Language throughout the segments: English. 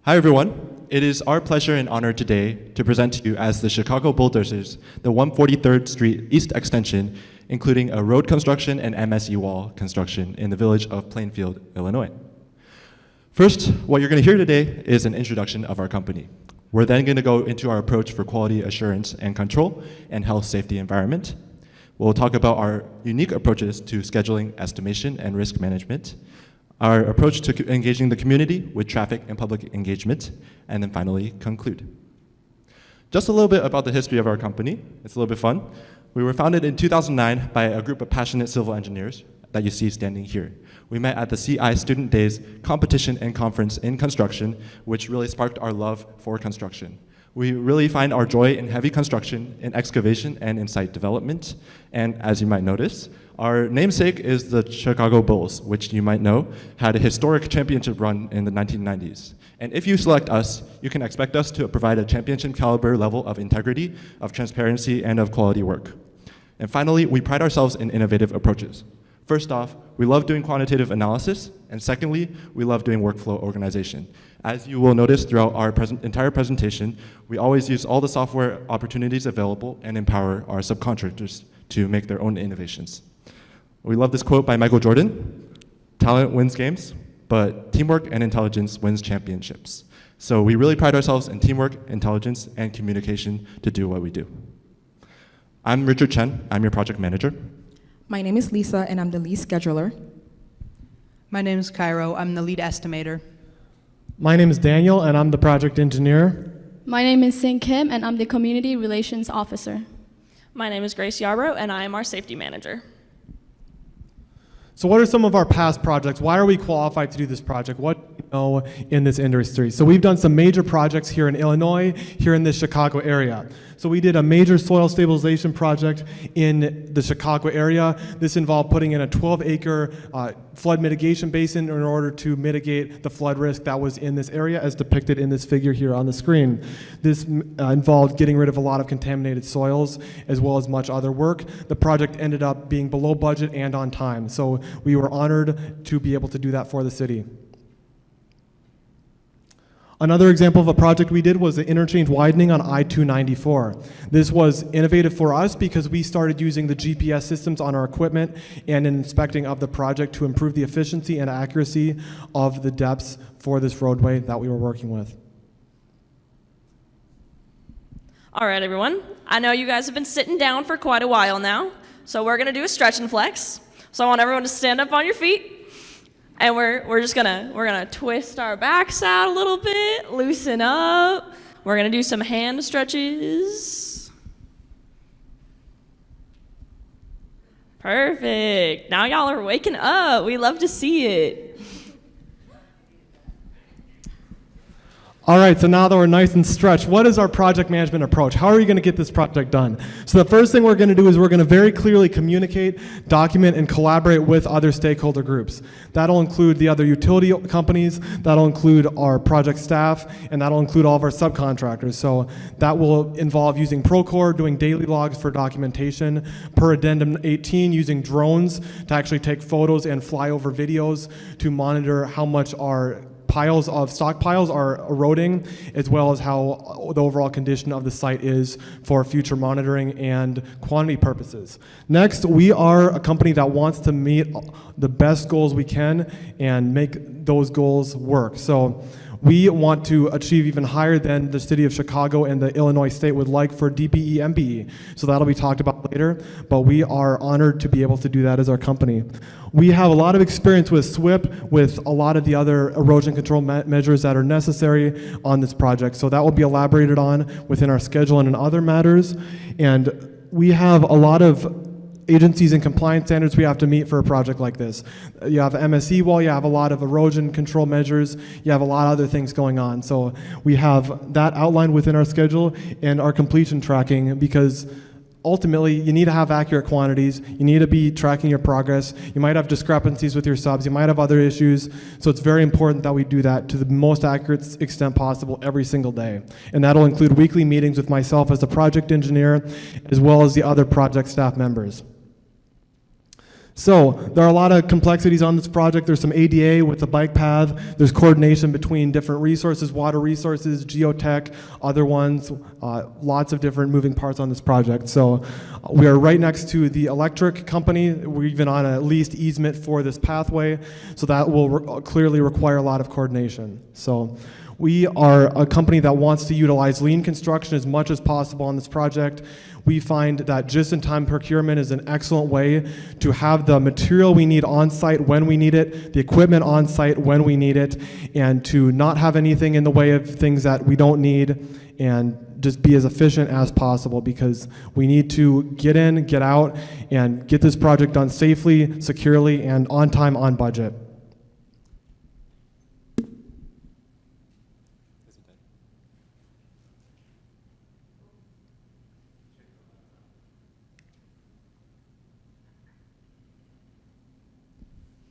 Hi everyone. It is our pleasure and honor today to present to you as the Chicago Bulldozers, the 143rd Street East Extension, including a road construction and MSE wall construction in the village of Plainfield, Illinois. First, what you're going to hear today is an introduction of our company. We're then going to go into our approach for quality assurance and control and health, safety, environment. We'll talk about our unique approaches to scheduling, estimation, and risk management, our approach to engaging the community with traffic and public engagement, and then finally conclude. Just a little bit about the history of our company. It's a little bit fun. We were founded in 2009 by a group of passionate civil engineers that you see standing here. We met at the CI Student Days competition and conference in construction, which really sparked our love for construction. We really find our joy in heavy construction, in excavation, and in site development. And as you might notice, our namesake is the Chicago Bulls, which you might know had a historic championship run in the 1990s. And if you select us, you can expect us to provide a championship caliber level of integrity, of transparency, and of quality work. And finally, we pride ourselves in innovative approaches. First off, we love doing quantitative analysis, and secondly, we love doing workflow organization. As you will notice throughout our entire presentation, we always use all the software opportunities available and empower our subcontractors to make their own innovations. We love this quote by Michael Jordan: "Talent wins games, but teamwork and intelligence wins championships." So we really pride ourselves in teamwork, intelligence, and communication to do what we do. I'm Richard Chen. I'm your project manager. My name is Lisa, and I'm the lead scheduler. My name is Cairo. I'm the lead estimator. My name is Daniel, and I'm the project engineer. My name is Sing Kim, and I'm the community relations officer. My name is Grace Yarbrough, and I am our safety manager. So what are some of our past projects? Why are we qualified to do this project? What do we know in this industry? So we've done some major projects here in Illinois, here in the Chicago area. So we did a major soil stabilization project in the Chicago area. This involved putting in a 12-acre flood mitigation basin in order to mitigate the flood risk that was in this area, as depicted in this figure here on the screen. This involved getting rid of a lot of contaminated soils, as well as much other work. The project ended up being below budget and on time. So we were honored to be able to do that for the city. Another example of a project we did was the interchange widening on I-294. This was innovative for us because we started using the GPS systems on our equipment and in inspecting of the project to improve the efficiency and accuracy of the depths for this roadway that we were working with. All right, everyone. I know you guys have been sitting down for quite a while now, so we're gonna do a stretch and flex. So I want everyone to stand up on your feet. And we're gonna twist our backs out a little bit, loosen up. We're gonna do some hand stretches. Perfect. Now y'all are waking up. We love to see it. All right, so now that we're nice and stretched, what is our project management approach? How are you going to get this project done? So the first thing we're going to do is we're going to very clearly communicate, document, and collaborate with other stakeholder groups. That'll include the other utility companies, that'll include our project staff, and that'll include all of our subcontractors. So that will involve using Procore, doing daily logs for documentation, per addendum 18, using drones to actually take photos and fly over videos to monitor how much our stockpiles are eroding, as well as how the overall condition of the site is for future monitoring and quantity purposes. Next, we are a company that wants to meet the best goals we can and make those goals work. So we want to achieve even higher than the city of Chicago and the Illinois state would like for DPE MBE. So that'll be talked about later, but we are honored to be able to do that as our company. We have a lot of experience with SWIP, with a lot of the other erosion control measures that are necessary on this project. So that will be elaborated on within our schedule and in other matters. And we have a lot of agencies and compliance standards we have to meet for a project like this. You have MSE wall, you have a lot of erosion control measures, you have a lot of other things going on. So we have that outlined within our schedule and our completion tracking, because ultimately you need to have accurate quantities, you need to be tracking your progress, you might have discrepancies with your subs, you might have other issues, so it's very important that we do that to the most accurate extent possible every single day. And that'll include weekly meetings with myself as the project engineer, as well as the other project staff members. So there are a lot of complexities on this project. There's some ADA with the bike path. There's coordination between different resources, water resources, geotech, other ones, lots of different moving parts on this project. So we are right next to the electric company. We're even on a leased easement for this pathway. So that will clearly require a lot of coordination. So we are a company that wants to utilize lean construction as much as possible on this project. We find that just-in-time procurement is an excellent way to have the material we need on site when we need it, the equipment on site when we need it, and to not have anything in the way of things that we don't need, and just be as efficient as possible, because we need to get in, get out, and get this project done safely, securely, and on time, on budget.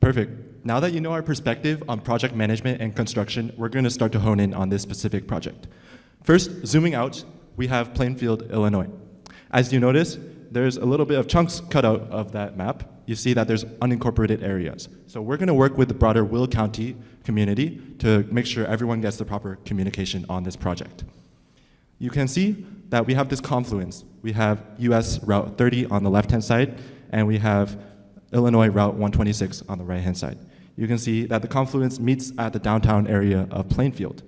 Perfect. Now that you know our perspective on project management and construction, we're going to start to hone in on this specific project. First, zooming out, we have Plainfield, Illinois. As you notice, there's a little bit of chunks cut out of that map. You see that there's unincorporated areas. So we're going to work with the broader Will County community to make sure everyone gets the proper communication on this project. You can see that we have this confluence. We have US Route 30 on the left-hand side, and we have Illinois Route 126 on the right-hand side. You can see that the confluence meets at the downtown area of Plainfield.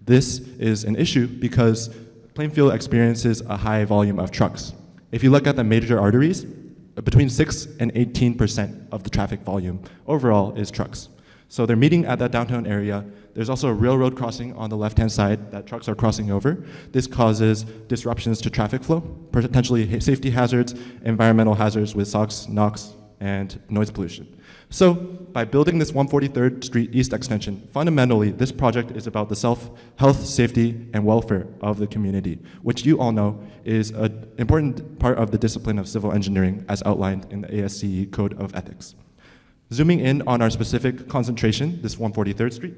This is an issue because Plainfield experiences a high volume of trucks. If you look at the major arteries, between 6 and 18% of the traffic volume overall is trucks. So they're meeting at that downtown area. There's also a railroad crossing on the left-hand side that trucks are crossing over. This causes disruptions to traffic flow, potentially safety hazards, environmental hazards with SOx, NOx, and noise pollution. So by building this 143rd Street East extension, fundamentally this project is about the health, safety, and welfare of the community, which you all know is an important part of the discipline of civil engineering as outlined in the ASCE Code of Ethics. Zooming in on our specific concentration, this 143rd Street,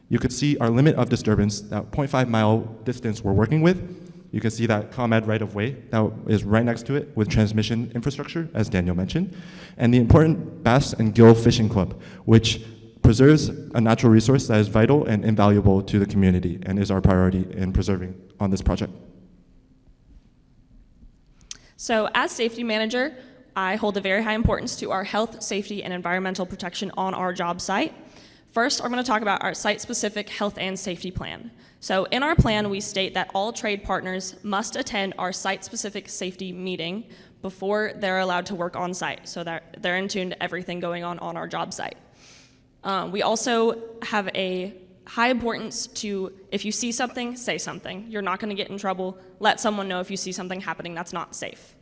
you could see our limit of disturbance, that 0.5 mile distance we're working with. You can see that ComEd right-of-way that is right next to it with transmission infrastructure, as Daniel mentioned, and the important Bass and Gill Fishing Club, which preserves a natural resource that is vital and invaluable to the community and is our priority in preserving on this project. So as safety manager, I hold a very high importance to our health, safety, and environmental protection on our job site. First, I'm going to talk about our site-specific health and safety plan. So in our plan, we state that all trade partners must attend our site-specific safety meeting before they're allowed to work on site, so that they're in tune to everything going on our job site. We also have a high importance to, if you see something, say something. You're not going to get in trouble. Let someone know if you see something happening that's not safe.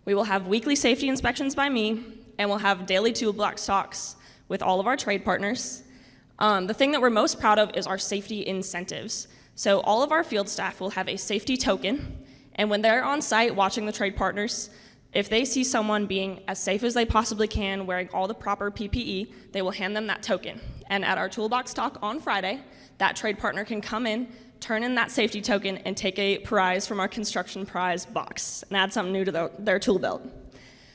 We will have weekly safety inspections by me, and we'll have daily toolbox talks with all of our trade partners. The thing that we're most proud of is our safety incentives. So all of our field staff will have a safety token, and when they're on site watching the trade partners, if they see someone being as safe as they possibly can, wearing all the proper PPE, they will hand them that token. And at our toolbox talk on Friday, that trade partner can come in, turn in that safety token, and take a prize from our construction prize box and add something new to their tool belt.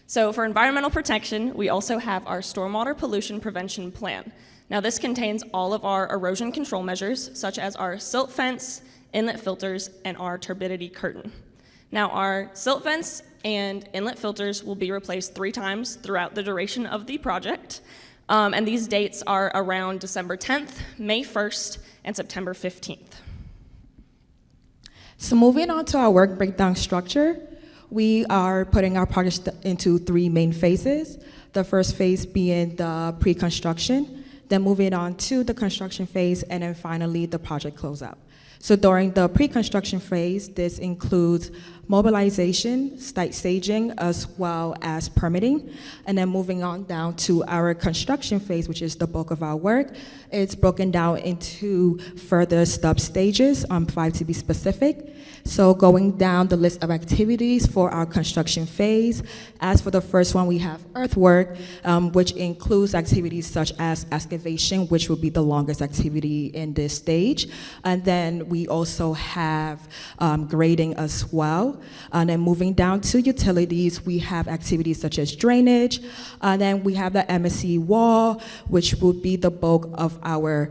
So for environmental protection, we also have our stormwater pollution prevention plan. Now this contains all of our erosion control measures, such as our silt fence, inlet filters, and our turbidity curtain. Now our silt fence and inlet filters will be replaced 3 times throughout the duration of the project. And these dates are around December 10th, May 1st, and September 15th. So moving on to our work breakdown structure, we are putting our project into 3 main phases. The first phase being the pre-construction, then moving on to the construction phase, and then finally the project closeout. So during the pre-construction phase, this includes mobilization, site staging, as well as permitting. And then moving on down to our construction phase, which is the bulk of our work. It's broken down into further stub stages, 5 to be specific. So going down the list of activities for our construction phase, as for the first one, we have earthwork, which includes activities such as excavation, excavation, which will be the longest activity in this stage. And then we also have grading as well. And then moving down to utilities, we have activities such as drainage. And then we have the MSE wall, which will be the bulk of our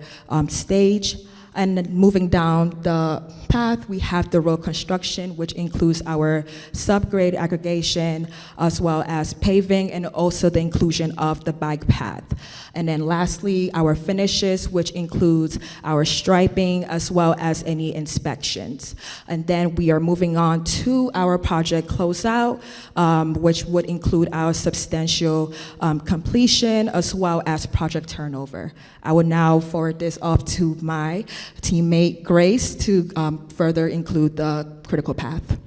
stage. And then moving down the path, we have the road construction, which includes our subgrade aggregation, as well as paving, and also the inclusion of the bike path. And then lastly, our finishes, which includes our striping, as well as any inspections. And then we are moving on to our project closeout, which would include our substantial completion, as well as project turnover. I will now forward this off to my teammate Grace to further include the critical path.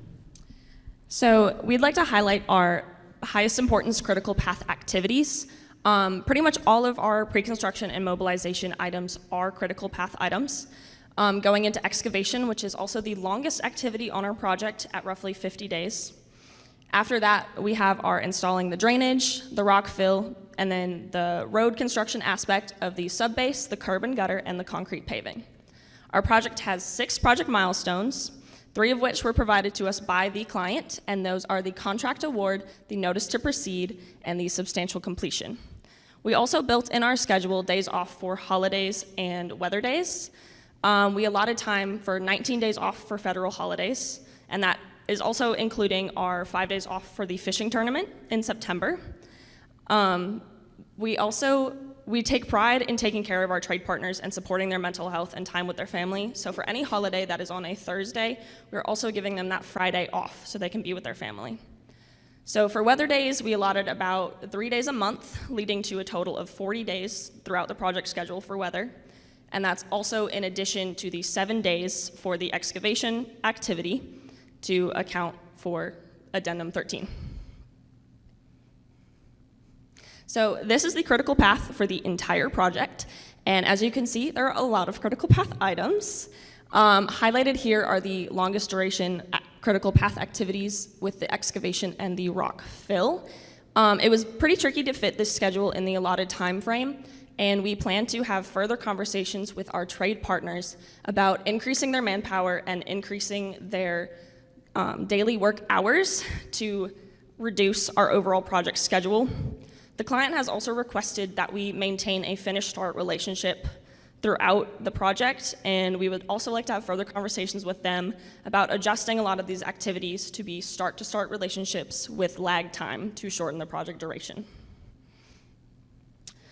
So we'd like to highlight our highest importance critical path activities. Pretty much all of our pre-construction and mobilization items are critical path items. Going into excavation, which is also the longest activity on our project at roughly 50 days. After that, we have our installing the drainage, the rock fill, and then the road construction aspect of the subbase, the curb and gutter, and the concrete paving. Our project has 6 project milestones, 3 of which were provided to us by the client, and those are the contract award, the notice to proceed, and the substantial completion. We also built in our schedule days off for holidays and weather days. We allotted time for 19 days off for federal holidays, and that is also including our 5 days off for the fishing tournament in September. We take pride in taking care of our trade partners and supporting their mental health and time with their family. So for any holiday that is on a Thursday, we're also giving them that Friday off so they can be with their family. So for weather days, we allotted about 3 days a month, leading to a total of 40 days throughout the project schedule for weather. And that's also in addition to the 7 days for the excavation activity to account for Addendum 13. So this is the critical path for the entire project. And as you can see, there are a lot of critical path items. Highlighted here are the longest duration critical path activities with the excavation and the rock fill. It was pretty tricky to fit this schedule in the allotted time frame, and we plan to have further conversations with our trade partners about increasing their manpower and increasing their daily work hours to reduce our overall project schedule. The client has also requested that we maintain a finish-start relationship throughout the project, and we would also like to have further conversations with them about adjusting a lot of these activities to be start-to-start relationships with lag time to shorten the project duration.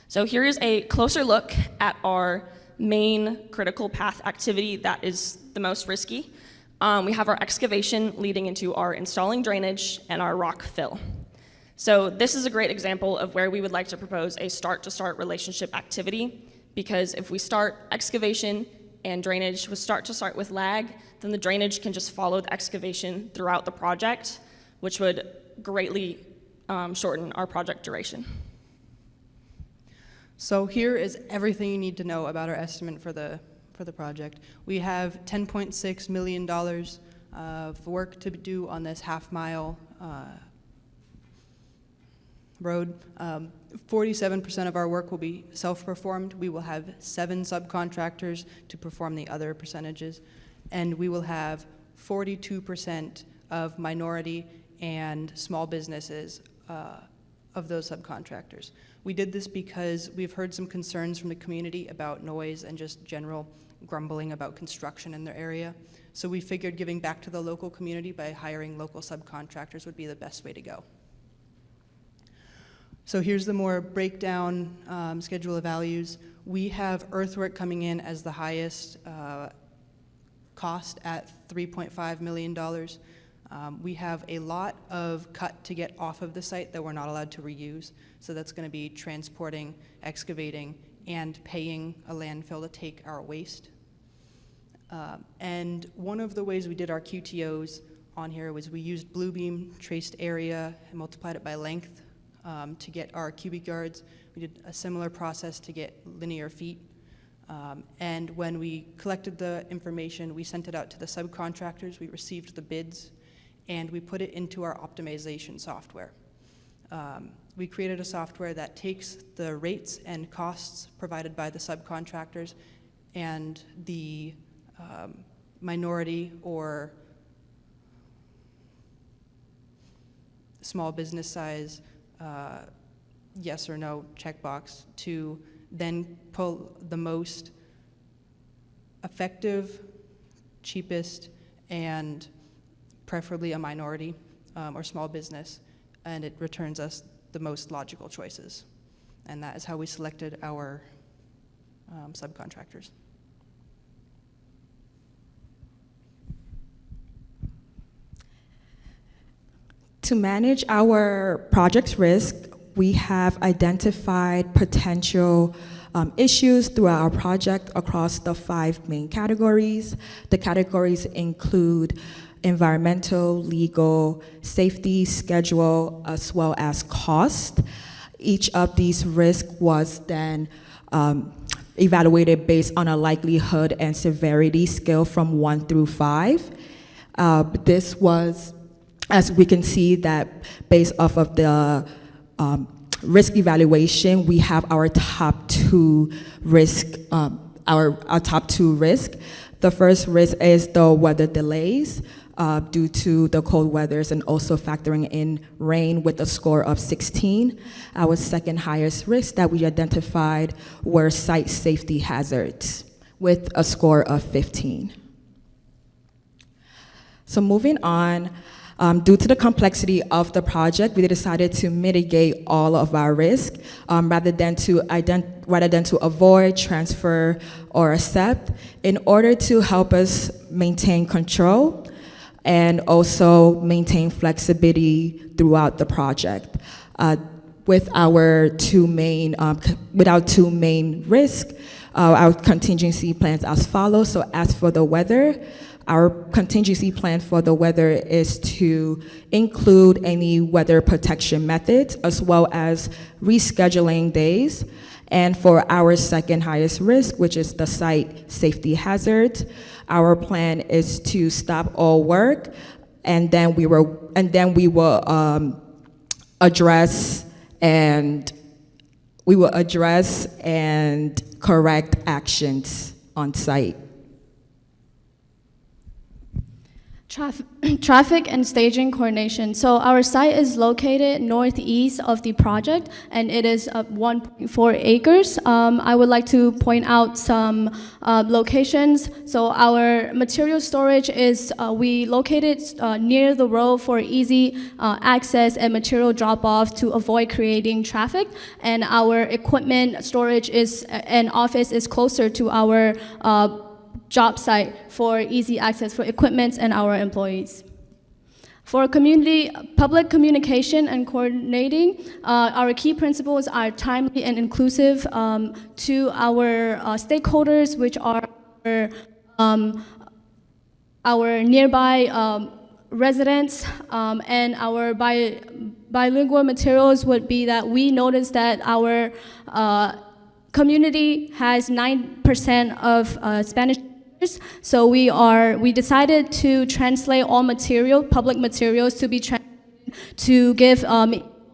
So here is a closer look at our main critical path activity that is the most risky. We have our excavation leading into our installing drainage and our rock fill. So this is a great example of where we would like to propose a start-to-start relationship activity, because if we start excavation and drainage with start-to-start with lag, then the drainage can just follow the excavation throughout the project, which would greatly shorten our project duration. So here is everything you need to know about our estimate for the project. We have $10.6 million of work to do on this half-mile road. 47% of our work will be self-performed. We will have 7 subcontractors to perform the other percentages, and we will have 42% of minority and small businesses of those subcontractors. We did this because we've heard some concerns from the community about noise and just general grumbling about construction in their area. So we figured giving back to the local community by hiring local subcontractors would be the best way to go. So here's the more breakdown schedule of values. We have earthwork coming in as the highest cost at $3.5 million. We have a lot of cut to get off of the site that we're not allowed to reuse. So that's going to be transporting, excavating, and paying a landfill to take our waste. And one of the ways we did our QTOs on here was we used Bluebeam, traced area, and multiplied it by length to get our cubic yards. We did a similar process to get linear feet. And when we collected the information, we sent it out to the subcontractors. We received the bids, and we put it into our optimization software. we created a software that takes the rates and costs provided by the subcontractors and the minority or small business size yes or no checkbox to then pull the most effective, cheapest, and preferably a minority or small business, and it returns us the most logical choices. And that is how we selected our subcontractors. To manage our project's risk, we have identified potential issues throughout our project across the 5 main categories. The categories include environmental, legal, safety, schedule, as well as cost. Each of these risks was then evaluated based on a likelihood and severity scale from 1 through 5. This was, as we can see, that based off of the risk evaluation, we have our top 2 risk. Our top 2 risk. The first risk is the weather delays due to the cold weathers and also factoring in rain with a score of 16. Our second highest risk that we identified were site safety hazards with a score of 15. So moving on, due to the complexity of the project, we decided to mitigate all of our risk rather than to avoid, transfer, or accept, in order to help us maintain control and also maintain flexibility throughout the project. With our 2 main risks, our contingency plans as follows. So as for the weather, our contingency plan for the weather is to include any weather protection methods as well as rescheduling days. And for our second highest risk, which is the site safety hazard, our plan is to stop all work, and then we will address and correct actions on site. Traffic and staging coordination. So our site is located northeast of the project, and it is 1.4 acres. I would like to point out some locations. So our material storage is we located near the road for easy access and material drop-off to avoid creating traffic. And our equipment storage and office is closer to our job site for easy access for equipment and our employees. For public communication and coordinating, our key principles are timely and inclusive to our stakeholders, which are our nearby residents, and our bilingual materials would be that we noticed that our community has 9% of Spanish. So we decided to translate all public materials to be translated to give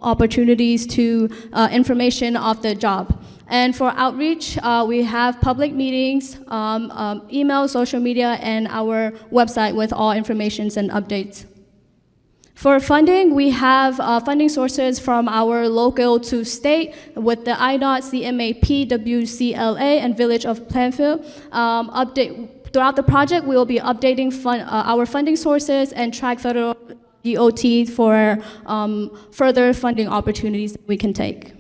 opportunities to information of the job. And for outreach, we have public meetings, email, social media, and our website with all informations and updates. For funding, we have funding sources from our local to state with the IDOT, CMAP, WCLA, and Village of Plainfield. Throughout the project, we will be updating our funding sources and track federal DOT for further funding opportunities that we can take.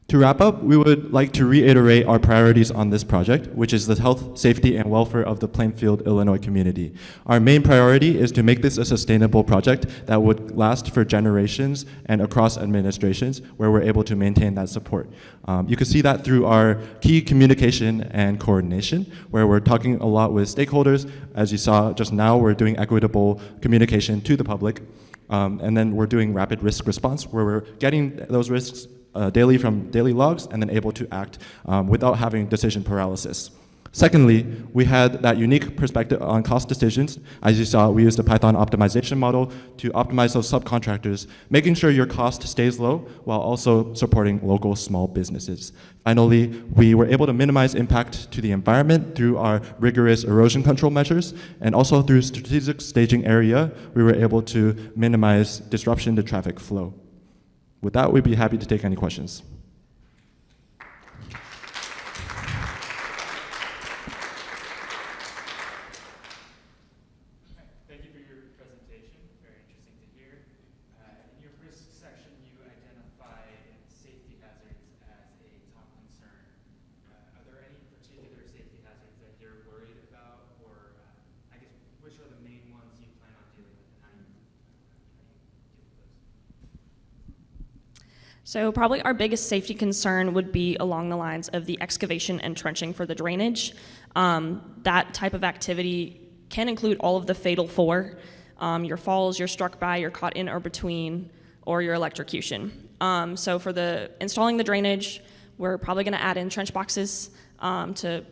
To wrap up, we would like to reiterate our priorities on this project, which is the health, safety, and welfare of the Plainfield, Illinois community. Our main priority is to make this a sustainable project that would last for generations and across administrations, where we're able to maintain that support. You can see that through our key communication and coordination, where we're talking a lot with stakeholders. As you saw just now, we're doing equitable communication to the public. And then we're doing rapid risk response, where we're getting those risks daily from daily logs and then able to act without having decision paralysis. Secondly, we had that unique perspective on cost decisions. As you saw, we used a Python optimization model to optimize those subcontractors, making sure your cost stays low while also supporting local small businesses. Finally, we were able to minimize impact to the environment through our rigorous erosion control measures, and also through strategic staging area, we were able to minimize disruption to traffic flow. With that, we'd be happy to take any questions. Thank you for your presentation. Very interesting to hear. In your risk section, you identified safety hazards as a top concern. Are there any particular safety hazards that you're worried about, or I guess which are the main ones you plan on dealing with, and how do you deal with those? So probably our biggest safety concern would be along the lines of the excavation and trenching for the drainage. That type of activity can include all of the fatal four: your falls, you're struck by, you're caught in or between, or your electrocution. So for installing the drainage, we're probably going to add in trench boxes to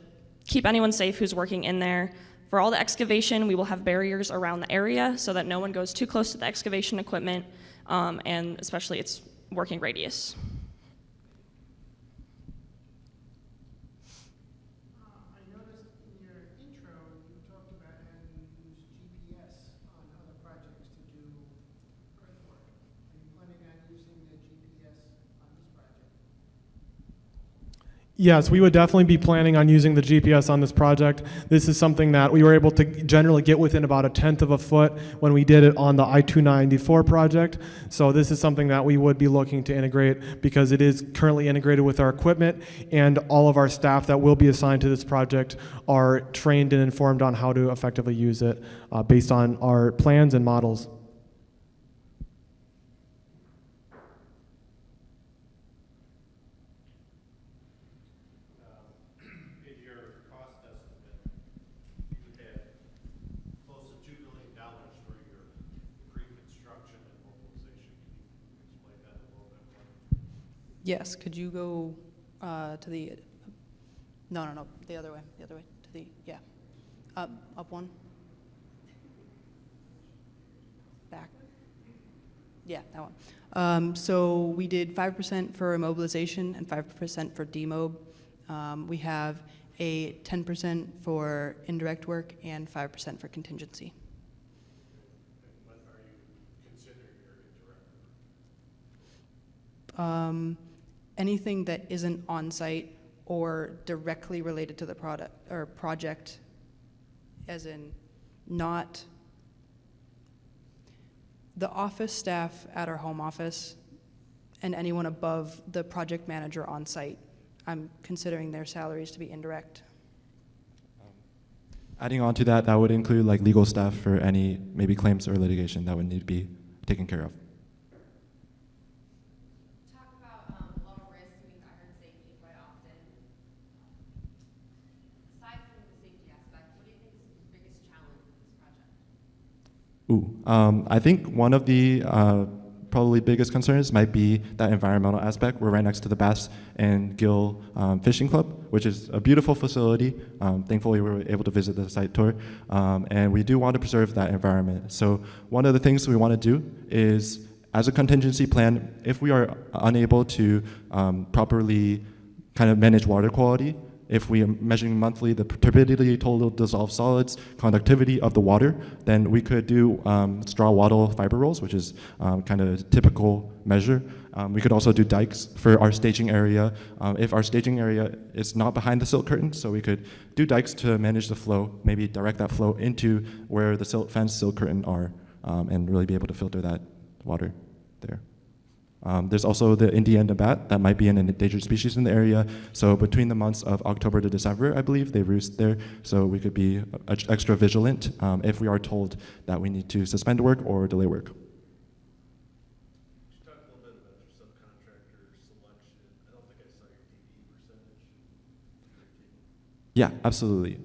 keep anyone safe who's working in there. For all the excavation, we will have barriers around the area so that no one goes too close to the excavation equipment, and especially its working radius. I noticed in your intro you talked about having used GPS on other projects to do earthwork. Are you planning on using the GPS on this project? Yes, we would definitely be planning on using the GPS on this project. This is something that we were able to generally get within about 1/10 of a foot when we did it on the I-294 project. So this is something that we would be looking to integrate because it is currently integrated with our equipment, and all of our staff that will be assigned to this project are trained and informed on how to effectively use it based on our plans and models. Yes, could you go to the, no, the other way, to the, yeah. Up one. Back. Yeah, that one. So we did 5% for immobilization and 5% for demob. We have a 10% for indirect work and 5% for contingency. What are you considering your indirect work? Anything that isn't on-site or directly related to the product or project, as in not the office staff at our home office and anyone above the project manager on-site. I'm considering their salaries to be indirect. Adding on to that, that would include like legal staff for any maybe claims or litigation that would need to be taken care of. I think one of the probably biggest concerns might be that environmental aspect. We're right next to the Bass and Gill Fishing Club, which is a beautiful facility. Thankfully, we were able to visit the site tour, and we do want to preserve that environment. So one of the things we want to do is, as a contingency plan, if we are unable to properly kind of manage water quality, if we are measuring monthly the turbidity, total dissolved solids, conductivity of the water, then we could do straw wattle fiber rolls, which is kind of a typical measure. We could also do dikes for our staging area. If our staging area is not behind the silt curtain, so we could do dikes to manage the flow, maybe direct that flow into where the silt fence, silt curtain are, and really be able to filter that water there. There's also the Indian bat that might be an endangered species in the area. So between the months of October to December, I believe, they roost there. So we could be extra vigilant if we are told that we need to suspend work or delay work. Could you talk a little bit about your subcontractor selection? I don't think I saw your DB percentage. Yeah, absolutely.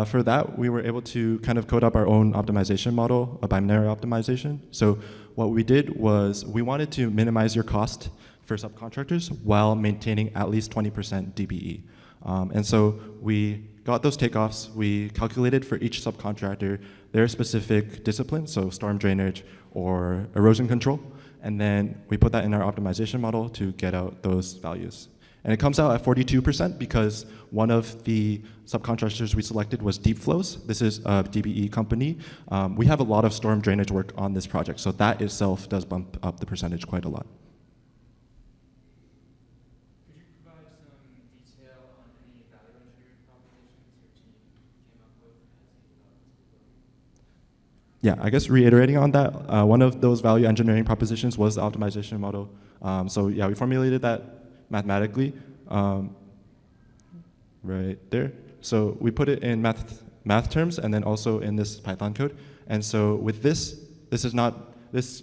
For that, we were able to kind of code up our own optimization model, a binary optimization. So what we did was we wanted to minimize your cost for subcontractors while maintaining at least 20% DBE. And so we got those takeoffs. We calculated for each subcontractor their specific discipline, so storm drainage or erosion control. And then we put that in our optimization model to get out those values. And it comes out at 42% because one of the subcontractors we selected was Deep Flows. This is a DBE company. We have a lot of storm drainage work on this project, so that itself does bump up the percentage quite a lot. Could you provide some detail on any value engineering propositions your team came up with as you developed this program? Yeah, I guess reiterating on that, one of those value engineering propositions was the optimization model. So yeah, we formulated that mathematically, right there. So we put it in math terms and then also in this Python code. And so with this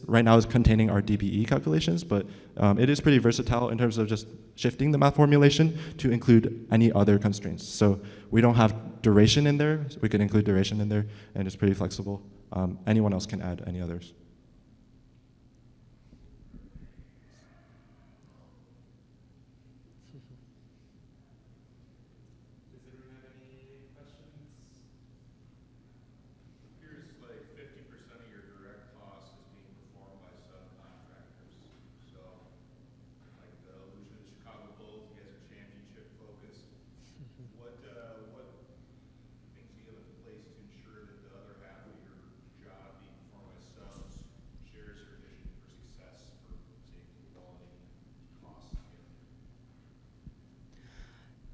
right now is containing our DBE calculations, but it is pretty versatile in terms of just shifting the math formulation to include any other constraints. So we don't have duration in there. We could include duration in there, and it's pretty flexible. Anyone else can add any others. Does anyone have any questions? Appears like 50% of your direct cost is being performed by subcontractors. So, like the illusion of the Chicago Bulls, you guys are championship focused. What things do you have in place to ensure that the other half of your job being performed by subs shares your vision for success for safety, quality, costs together?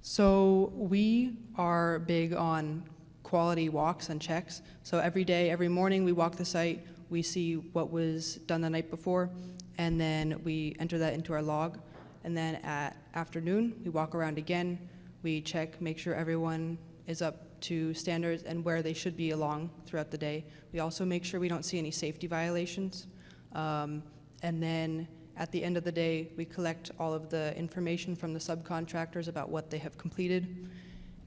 So we are big on quality walks and checks. So every day, every morning, we walk the site, we see what was done the night before, and then we enter that into our log. And then at afternoon, we walk around again, we check, make sure everyone is up to standards and where they should be along throughout the day. We also make sure we don't see any safety violations. And then at the end of the day, we collect all of the information from the subcontractors about what they have completed,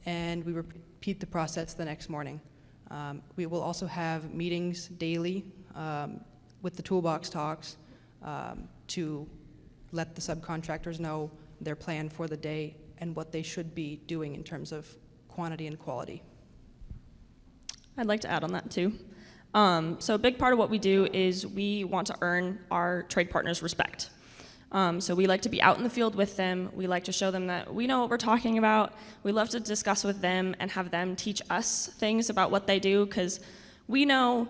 and we repeat the process the next morning. We will also have meetings daily with the toolbox talks to let the subcontractors know their plan for the day and what they should be doing in terms of quantity and quality. I'd like to add on that too. So a big part of what we do is we want to earn our trade partners' respect. So we like to be out in the field with them. We like to show them that we know what we're talking about. We love to discuss with them and have them teach us things about what they do, because we know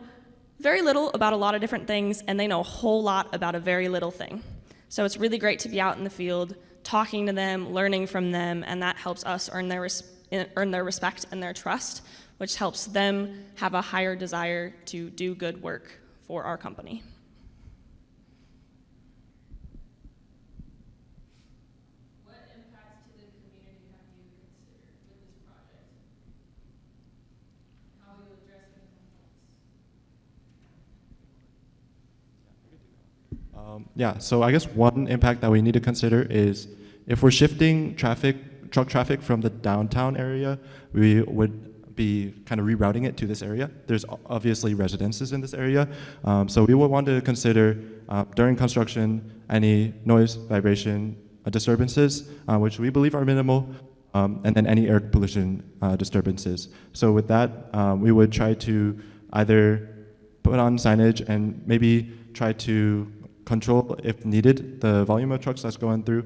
very little about a lot of different things, and they know a whole lot about a very little thing. So it's really great to be out in the field, talking to them, learning from them, and that helps us earn their respect and their trust, which helps them have a higher desire to do good work for our company. What impacts to the community have you considered with this project? How will you address any complaints? Yeah, so I guess one impact that we need to consider is if we're shifting truck traffic from the downtown area, we would be kind of rerouting it to this area. There's obviously residences in this area, so we would want to consider during construction any noise, vibration, disturbances, which we believe are minimal, and then any air pollution disturbances. So with that, we would try to either put on signage and maybe try to control, if needed, the volume of trucks that's going through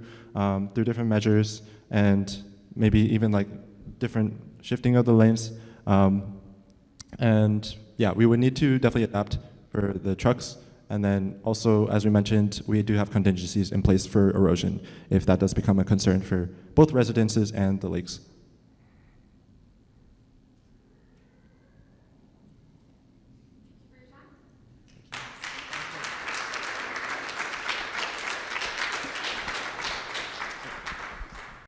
different measures, and maybe even like different shifting of the lanes. And yeah, we would need to definitely adapt for the trucks. And then also, as we mentioned, we do have contingencies in place for erosion if that does become a concern for both residences and the lakes.